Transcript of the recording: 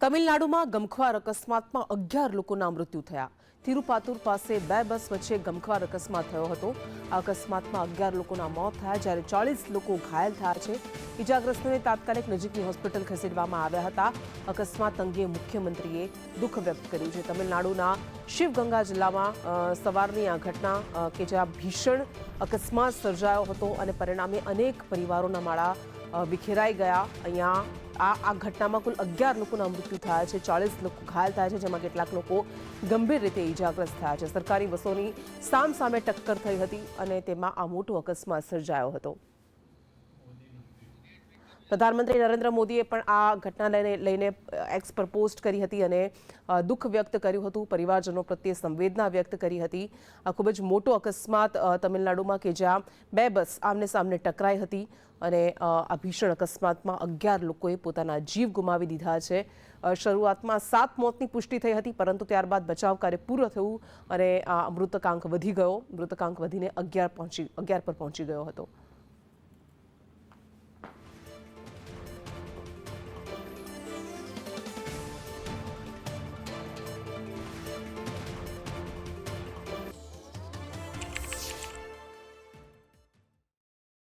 તમિલનાડુમાં ગમખ્વાર અકસ્માતમાં 11 લોકોના મૃત્યુ થયા। તિરુપાતુર પાસે બે બસ વચ્ચે ગમખ્વાર અકસ્માત થયો હતો। આ અકસ્માતમાં 11 લોકોના મોત થયા જ્યારે 40 લોકો ઘાયલ થયા છે। ઇજાગ્રસ્તોને તાત્કાલિક નજીકની હોસ્પિટલ ખસેડવામાં આવ્યા હતા। અકસ્માત અંગે મુખ્યમંત્રીએ દુઃખ વ્યક્ત કર્યું છે। તમિલનાડુના શિવગંગા જિલ્લામાં સવારની આ ઘટના કે જ્યાં ભીષણ અકસ્માત સર્જાયો હતો અને પરિણામે અનેક પરિવારોના માળા વિખેરાઈ ગયા। અહીંયા આ ઘટનામાં કુલ 11 લોકોના મૃત્યુ થયા છે, 40 લોકો ઘાયલ થયા છે, જેમાં કેટલાક લોકો ગંભીર રીતે ઇજાગ્રસ્ત થયા છે। સરકારી બસોની સામસામે ટક્કર થઈ હતી અને તેમાં આ મોટો અકસ્માત સર્જાયો હતો। પ્રધાનમંત્રી નરેન્દ્ર મોદીએ પણ આ ઘટનાને લઈને એક્સ પર પોસ્ટ કરી હતી અને દુઃખ વ્યક્ત કર્યું હતું, પરિવારજનો પ્રત્યે સંવેદના વ્યક્ત કરી હતી। આ ખૂબ જ મોટો અકસ્માત તમિલનાડુમાં કે જ્યાં બે બસ આમને સામને ટકરાઈ હતી અને આ ભીષણ અકસ્માતમાં 11 લોકોએ પોતાના જીવ ગુમાવી દીધા છે। શરૂઆતમાં 7 મોતની પુષ્ટિ થઈ હતી, પરંતુ ત્યારબાદ બચાવ કાર્ય પૂરું થયું અને આ મૃતકાંક વધી ગયો। મૃતકાંક વધીને 11 પર પહોંચી ગયો હતો।